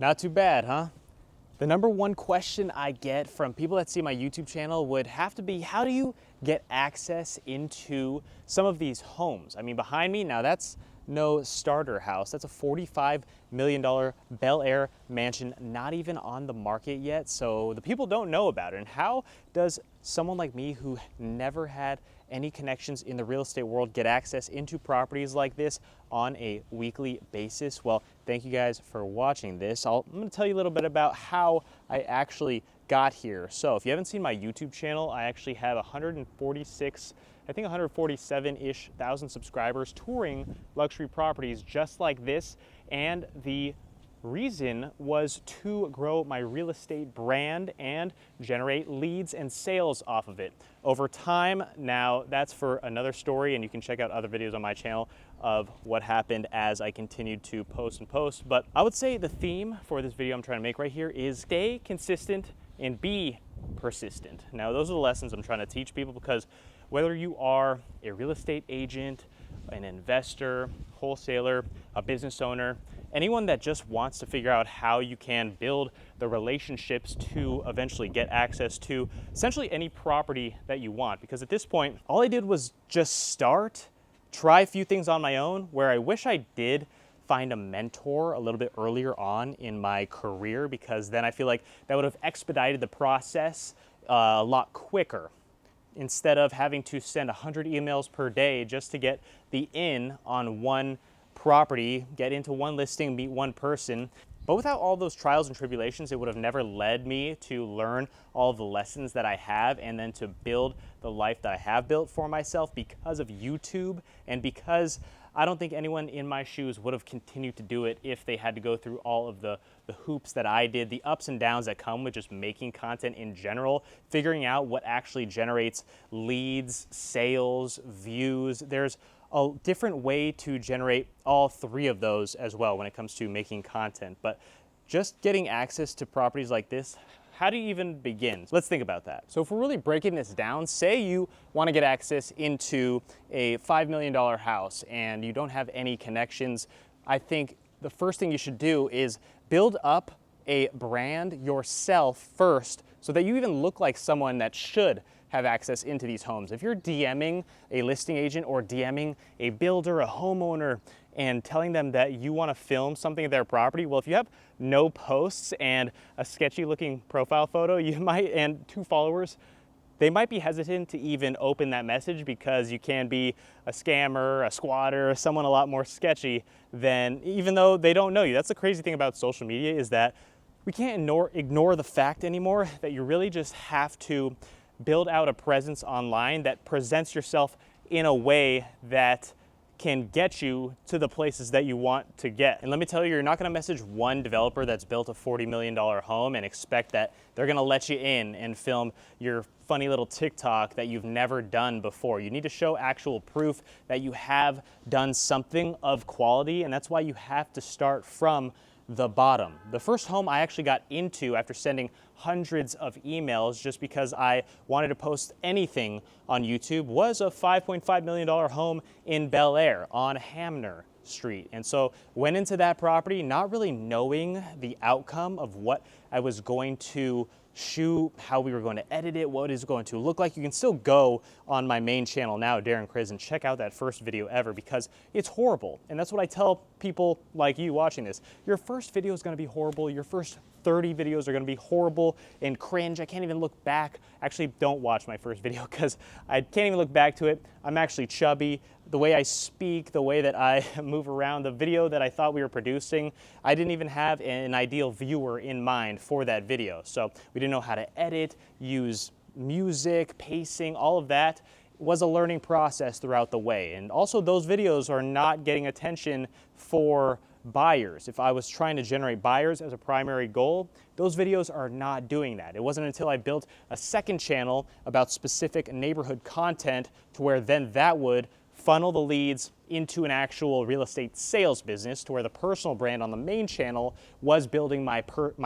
Not too bad, huh? The number one question I get from people that see my YouTube channel would have to be, how do you get access into some of these homes? I mean, behind me, now that's no starter house. That's a $45 million Bel Air mansion, not even on the market yet. So the people don't know about it. And how does someone like me who never had any connections in the real estate world get access into properties like this on a weekly basis? Well, thank you guys for watching this. I'm gonna tell you a little bit about how I actually got here. So if you haven't seen my YouTube channel, I actually have 146, I think 147-ish thousand subscribers touring luxury properties just like this. And the reason was to grow my real estate brand and generate leads and sales off of it over time. Now that's for another story, and you can check out other videos on my channel of what happened as I continued to post. But I would say the theme for this video I'm trying to make right here is stay consistent and be persistent. Now those are the lessons I'm trying to teach people, because whether you are a real estate agent, an investor, wholesaler, a business owner, anyone that just wants to figure out how you can build the relationships to eventually get access to essentially any property that you want. Because at this point, all I did was just start, try a few things on my own, where I wish I did find a mentor a little bit earlier on in my career, because then I feel like that would have expedited the process a lot quicker, instead of having to send 100 emails per day just to get the in on one property, get into one listing, meet one person. But without all those trials and tribulations, it would have never led me to learn all of the lessons that I have, and then to build the life that I have built for myself because of YouTube, and because I don't think anyone in my shoes would have continued to do it if they had to go through all of the hoops that I did, the ups and downs that come with just making content in general, figuring out what actually generates leads, sales, views. There's a different way to generate all three of those as well when it comes to making content. But just getting access to properties like this, how do you even begin? Let's think about that. So if we're really breaking this down, say you want to get access into a $5 million house and you don't have any connections, I think the first thing you should do is build up a brand yourself first, so that you even look like someone that should have access into these homes. If you're DMing a listing agent or DMing a builder, a homeowner, and telling them that you want to film something at their property, well, if you have no posts and a sketchy looking profile photo, you might, and 2 followers, they might be hesitant to even open that message, because you can be a scammer, a squatter, someone a lot more sketchy than, even though they don't know you. That's the crazy thing about social media, is that we can't ignore the fact anymore that you really just have to build out a presence online that presents yourself in a way that can get you to the places that you want to get. And let me tell you, you're not gonna message one developer that's built a $40 million home and expect that they're gonna let you in and film your funny little TikTok that you've never done before. You need to show actual proof that you have done something of quality, and that's why you have to start from the bottom. The first home I actually got into after sending hundreds of emails just because I wanted to post anything on YouTube was a $5.5 million home in Bel Air on Hamner Street. And so went into that property not really knowing the outcome of what I was going to shoot, how we were going to edit it, what it's going to look like. You can still go on my main channel now, Darren Kriz, and check out that first video ever, because it's horrible. And that's what I tell people like you watching this. Your first video is going to be horrible. Your first 30 videos are going to be horrible and cringe. I can't even look back. Actually, don't watch my first video, because I can't even look back to it. I'm actually chubby. The way I speak, the way that I move around, the video that I thought we were producing, I didn't even have an ideal viewer in mind for that video. So we didn't know how to edit, use music, pacing, all of that was a learning process throughout the way. And also, those videos are not getting attention for buyers. If I was trying to generate buyers as a primary goal, those videos are not doing that. It wasn't until I built a second channel about specific neighborhood content to where then that would funnel the leads into an actual real estate sales business, to where the personal brand on the main channel was building my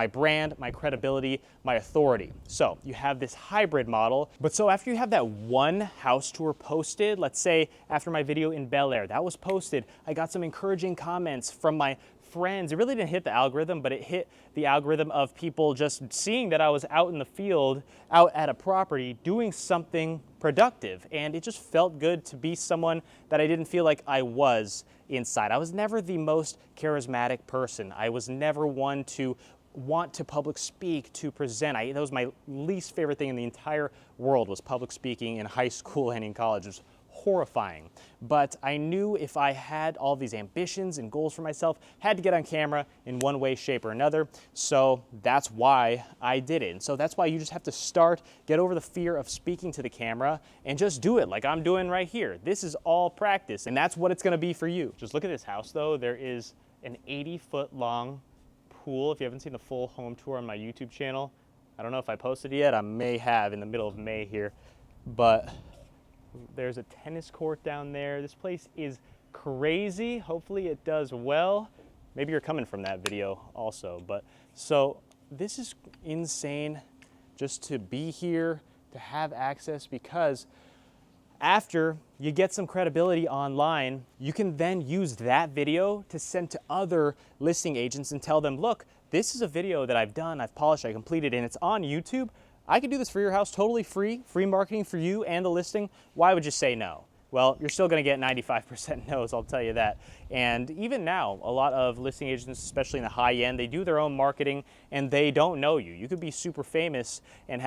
brand, my credibility, my authority. So you have this hybrid model. But so after you have that one house tour posted, let's say after my video in Bel Air, that was posted, I got some encouraging comments from my friends. It really didn't hit the algorithm, but it hit the algorithm of people just seeing that I was out in the field, out at a property, doing something productive. And it just felt good to be someone that I didn't feel like I was inside. I was never the most charismatic person. I was never one to want to public speak, to present. That was my least favorite thing in the entire world, was public speaking in high school and in college. It was horrifying. But I knew if I had all these ambitions and goals for myself, had to get on camera in one way, shape, or another. So that's why I did it. And so that's why you just have to start, get over the fear of speaking to the camera, and just do it like I'm doing right here. This is all practice, and that's what it's gonna be for you. Just look at this house though. There is an 80-foot long pool. If you haven't seen the full home tour on my YouTube channel, I don't know if I posted it yet. I may have in the middle of May here, but there's a tennis court down there. This place is crazy. Hopefully it does well. Maybe you're coming from that video also, but so this is insane just to be here, to have access, because after you get some credibility online, you can then use that video to send to other listing agents and tell them, look, this is a video that I've done, I've polished, I completed, and it's on YouTube. I can do this for your house totally free marketing for you and the listing. Why would you say no? Well, you're still gonna get 95% no's, I'll tell you that. And even now, a lot of listing agents, especially in the high end, they do their own marketing and they don't know you. You could be super famous and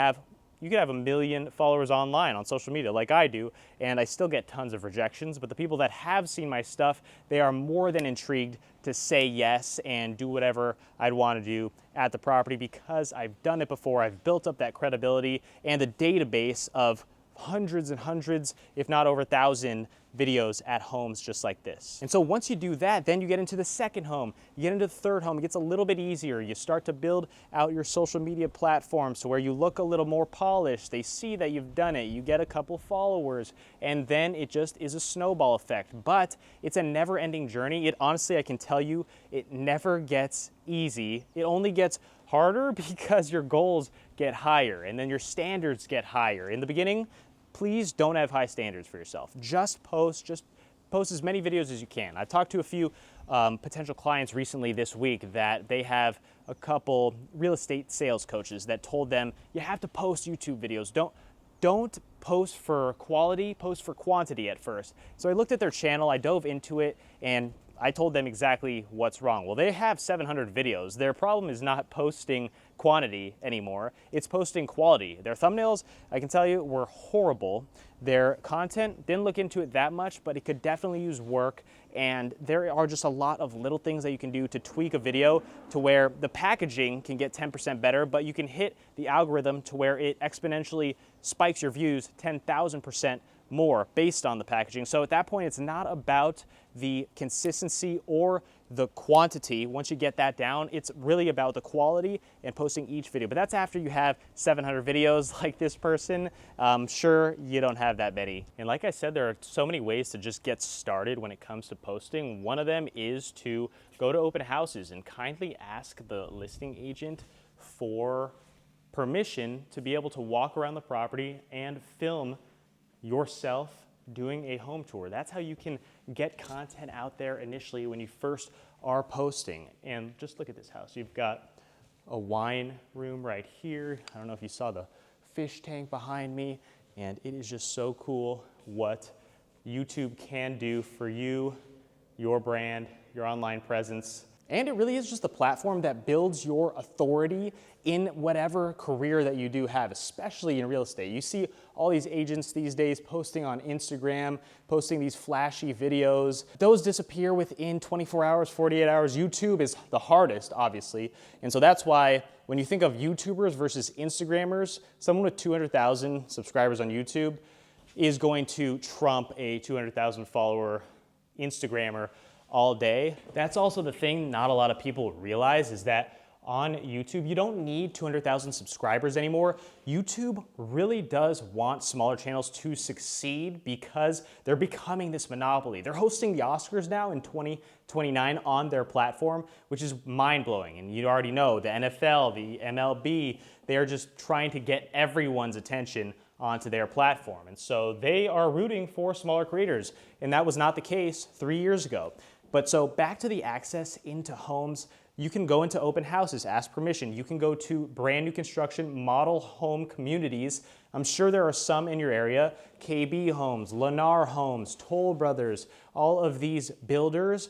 you could have 1 million followers online on social media like I do, and I still get tons of rejections. But the people that have seen my stuff, they are more than intrigued to say yes and do whatever I'd want to do at the property, because I've done it before. I've built up that credibility and the database of hundreds and hundreds, if not over 1,000 videos at homes just like this. And so once you do that, then you get into the second home, you get into the third home, it gets a little bit easier. You start to build out your social media platforms to where you look a little more polished. They see that you've done it, you get a couple followers, and then it just is a snowball effect. But it's a never-ending journey. It honestly, I can tell you, it never gets easy. It only gets harder because your goals get higher and then your standards get higher. In the beginning, please don't have high standards for yourself. Just post as many videos as you can. I've talked to a few potential clients recently this week that they have a couple real estate sales coaches that told them, you have to post YouTube videos. Don't post for quality, post for quantity at first. So I looked at their channel, I dove into it, and I told them exactly what's wrong. Well, they have 700 videos. Their problem is not posting quantity anymore, it's posting quality. Their thumbnails, I can tell you, were horrible. Their content, didn't look into it that much, but it could definitely use work. And there are just a lot of little things that you can do to tweak a video to where the packaging can get 10% better, but you can hit the algorithm to where it exponentially spikes your views 10,000% more based on the packaging. So at that point, it's not about the consistency or the quantity. Once you get that down, it's really about the quality and posting each video. But that's after you have 700 videos like this person. Sure, you don't have that many. And like I said, there are so many ways to just get started when it comes to posting. One of them is to go to open houses and kindly ask the listing agent for permission to be able to walk around the property and film yourself doing a home tour. That's how you can get content out there initially when you first are posting. And just look at this house. You've got a wine room right here. I don't know if you saw the fish tank behind me, and it is just so cool what YouTube can do for you, your brand, your online presence. And it really is just a platform that builds your authority in whatever career that you do have, especially in real estate. You see all these agents these days posting on Instagram, posting these flashy videos. Those disappear within 24 hours, 48 hours. YouTube is the hardest, obviously. And so that's why when you think of YouTubers versus Instagrammers, someone with 200,000 subscribers on YouTube is going to trump a 200,000 follower Instagrammer all day. That's also the thing not a lot of people realize, is that on YouTube, you don't need 200,000 subscribers anymore. YouTube really does want smaller channels to succeed because they're becoming this monopoly. They're hosting the Oscars now in 2029 on their platform, which is mind-blowing. And you already know the NFL, the MLB, they are just trying to get everyone's attention onto their platform. And so they are rooting for smaller creators. And that was not the case 3 years ago. But so back to the access into homes, you can go into open houses, ask permission. You can go to brand new construction model home communities. I'm sure there are some in your area, KB Homes, Lennar Homes, Toll Brothers. All of these builders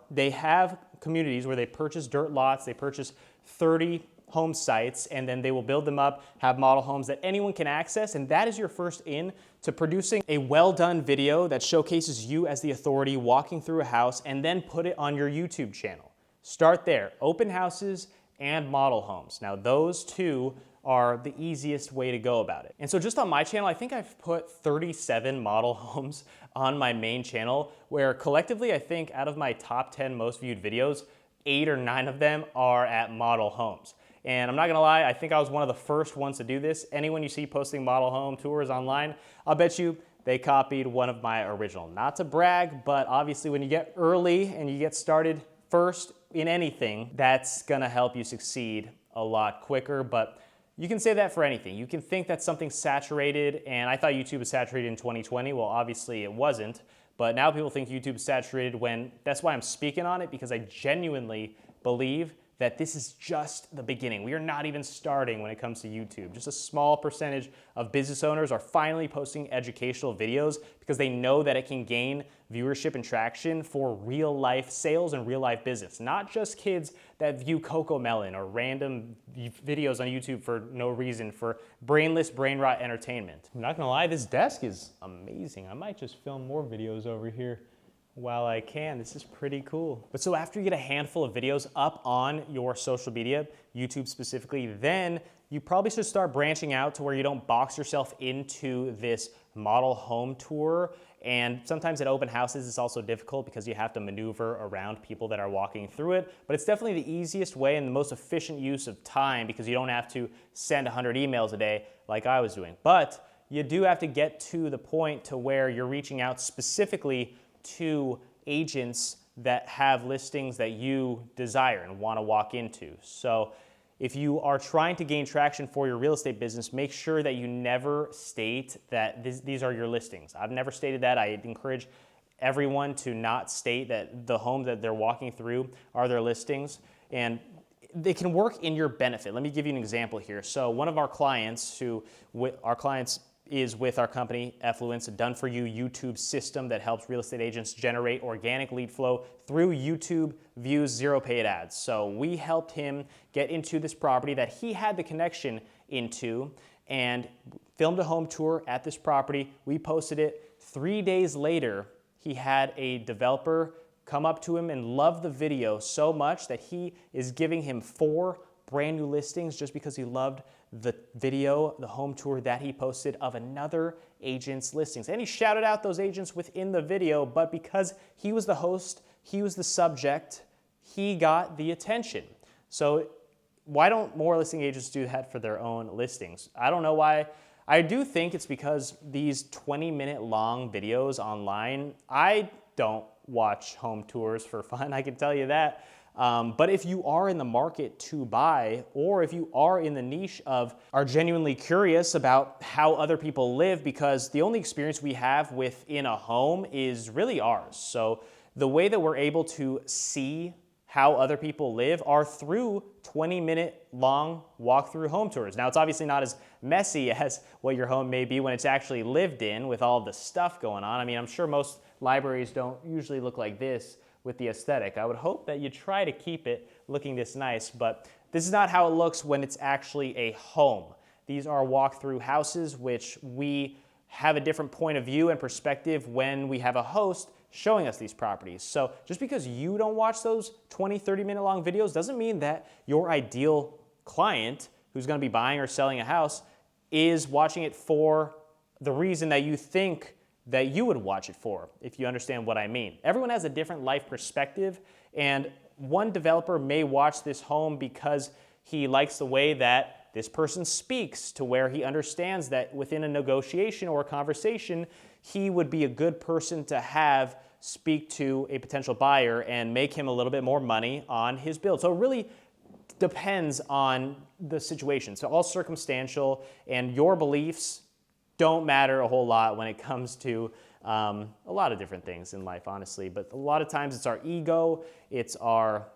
they have communities where they purchase dirt lots, they purchase 30 home sites, and then they will build them up, have model homes that anyone can access, and that is your first in to producing a well-done video that showcases you as the authority walking through a house, and then put it on your YouTube channel. Start there, open houses and model homes. Now those two are the easiest way to go about it. And so just on my channel, I think I've put 37 model homes on my main channel, where collectively I think out of my top 10 most viewed videos, 8 or 9 of them are at model homes. And I'm not gonna lie, I think I was one of the first ones to do this. Anyone you see posting model home tours online, I'll bet you they copied one of my original. Not to brag, but obviously when you get early and you get started first in anything, that's gonna help you succeed a lot quicker. But you can say that for anything. You can think that something's saturated, and I thought YouTube was saturated in 2020. Well, obviously it wasn't, but now people think YouTube's saturated that's why I'm speaking on it, because I genuinely believe that this is just the beginning. We are not even starting when it comes to YouTube. Just a small percentage of business owners are finally posting educational videos because they know that it can gain viewership and traction for real life sales and real life business. Not just kids that view Coco Melon or random videos on YouTube for no reason, for brainless, brain rot entertainment. I'm not gonna lie, this desk is amazing. I might just film more videos over here while I can. This is pretty cool. But so after you get a handful of videos up on your social media, YouTube specifically, then you probably should start branching out to where you don't box yourself into this model home tour. And sometimes at open houses, it's also difficult because you have to maneuver around people that are walking through it. But it's definitely the easiest way and the most efficient use of time, because you don't have to send 100 emails a day like I was doing. But you do have to get to the point to where you're reaching out specifically to agents that have listings that you desire and want to walk into. So if you are trying to gain traction for your real estate business, make sure that you never state that these are your listings. I've never stated that. I encourage everyone to not state that the homes that they're walking through are their listings, and they can work in your benefit. Let me give you an example here. So one of our clients is with our company, Effluince, a done-for-you YouTube system that helps real estate agents generate organic lead flow through YouTube views, zero paid ads. So we helped him get into this property that he had the connection into and filmed a home tour at this property. We posted it. 3 days later, he had a developer come up to him and love the video so much that he is giving him 4 brand new listings just because he loved the video, the home tour that he posted of another agent's listings. And he shouted out those agents within the video, but because he was the host, he was the subject, he got the attention. So why don't more listing agents do that for their own listings? I don't know why. I do think it's because these 20-minute long videos online, I don't watch home tours for fun, I can tell you that. But if you are in the market to buy, or if you are in the niche of are genuinely curious about how other people live, because the only experience we have within a home is really ours. So the way that we're able to see how other people live are through 20-minute long walk-through home tours. Now, it's obviously not as messy as what your home may be when it's actually lived in with all the stuff going on. I mean, I'm sure most libraries don't usually look like this with the aesthetic. I would hope that you try to keep it looking this nice, but this is not how it looks when it's actually a home. These are walk-through houses, which we have a different point of view and perspective when we have a host showing us these properties. So just because you don't watch those 20, 30-minute long videos doesn't mean that your ideal client who's gonna be buying or selling a house is watching it for the reason that you think that you would watch it for, if you understand what I mean. Everyone has a different life perspective, and one developer may watch this home because he likes the way that this person speaks, to where he understands that within a negotiation or a conversation, he would be a good person to have speak to a potential buyer and make him a little bit more money on his build. So it really depends on the situation. So all circumstantial, and your beliefs don't matter a whole lot when it comes to A lot of different things in life, honestly, but a lot of times it's our ego, it's our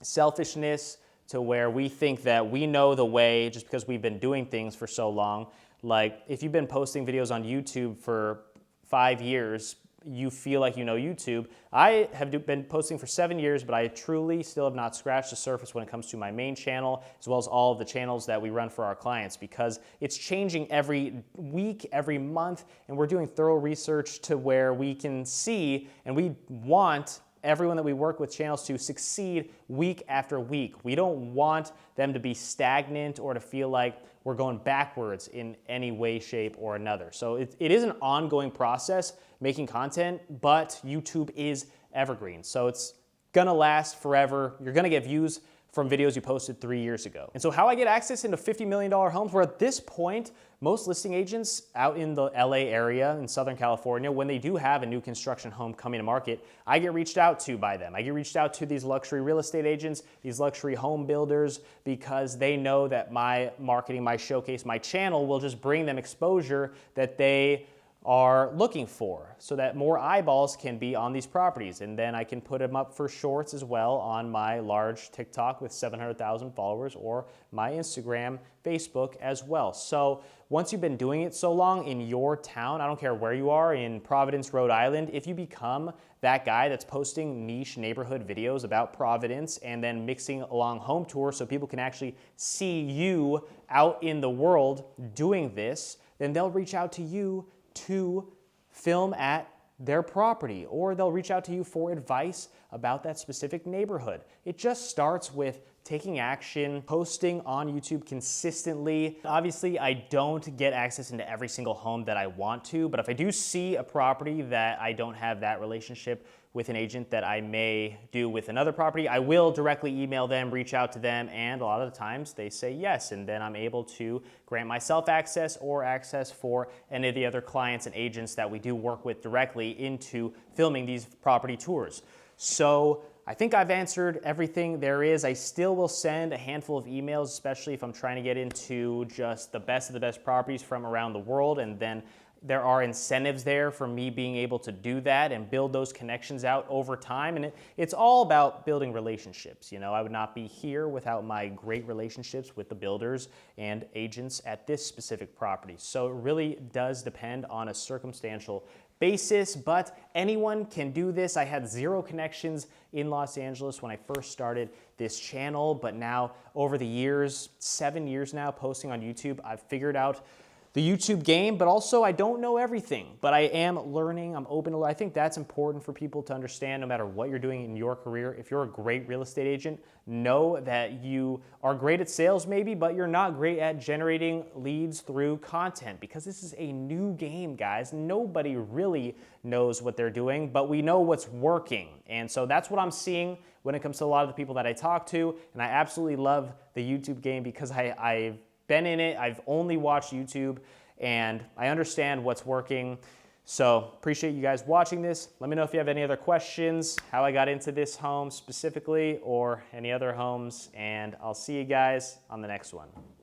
selfishness, to where we think that we know the way just because we've been doing things for so long. Like if you've been posting videos on YouTube for 5 years, you feel like you know YouTube. I have been posting for 7 years, but I truly still have not scratched the surface when it comes to my main channel, as well as all of the channels that we run for our clients, because it's changing every week, every month, and we're doing thorough research to where we can see, and we want everyone that we work with channels to succeed week after week. We don't want them to be stagnant or to feel like we're going backwards in any way, shape, or another. So it is an ongoing process making content, but YouTube is evergreen. So it's gonna last forever. You're gonna get views from videos you posted 3 years ago. And so how I get access into $50 million homes, where at this point, most listing agents out in the LA area in Southern California, when they do have a new construction home coming to market, I get reached out to by them. I get reached out to these luxury real estate agents, these luxury home builders, because they know that my marketing, my showcase, my channel will just bring them exposure that they are looking for, so that more eyeballs can be on these properties. And then I can put them up for shorts as well on my large TikTok with 700,000 followers, or my Instagram, Facebook as well. So once you've been doing it so long in your town, I don't care where you are, in Providence, Rhode Island, if you become that guy that's posting niche neighborhood videos about Providence and then mixing along home tours so people can actually see you out in the world doing this, then they'll reach out to you to film at their property, or they'll reach out to you for advice about that specific neighborhood. It just starts with taking action, posting on YouTube consistently. Obviously, I don't get access into every single home that I want to, but if I do see a property that I don't have that relationship with an agent that I may do with another property, I will directly email them, reach out to them, and a lot of the times they say yes, and then I'm able to grant myself access or access for any of the other clients and agents that we do work with directly into filming these property tours. So I think I've answered everything there is. I still will send a handful of emails, especially if I'm trying to get into just the best of the best properties from around the world, and then there are incentives there for me being able to do that and build those connections out over time. And it's all about building relationships. You know, I would not be here without my great relationships with the builders and agents at this specific property. So it really does depend on a circumstantial basis, but anyone can do this. I had 0 connections in Los Angeles when I first started this channel, but now over the years, 7 years now posting on YouTube, I've figured out the YouTube game, but also I don't know everything, but I am learning. I'm open to, I think that's important for people to understand no matter what you're doing in your career. If you're a great real estate agent, know that you are great at sales maybe, but you're not great at generating leads through content, because this is a new game, guys. Nobody really knows what they're doing, but we know what's working. And so that's what I'm seeing when it comes to a lot of the people that I talk to. And I absolutely love the YouTube game because I've been in it. I've only watched YouTube and I understand what's working. So appreciate you guys watching this. Let me know if you have any other questions, how I got into this home specifically or any other homes, and I'll see you guys on the next one.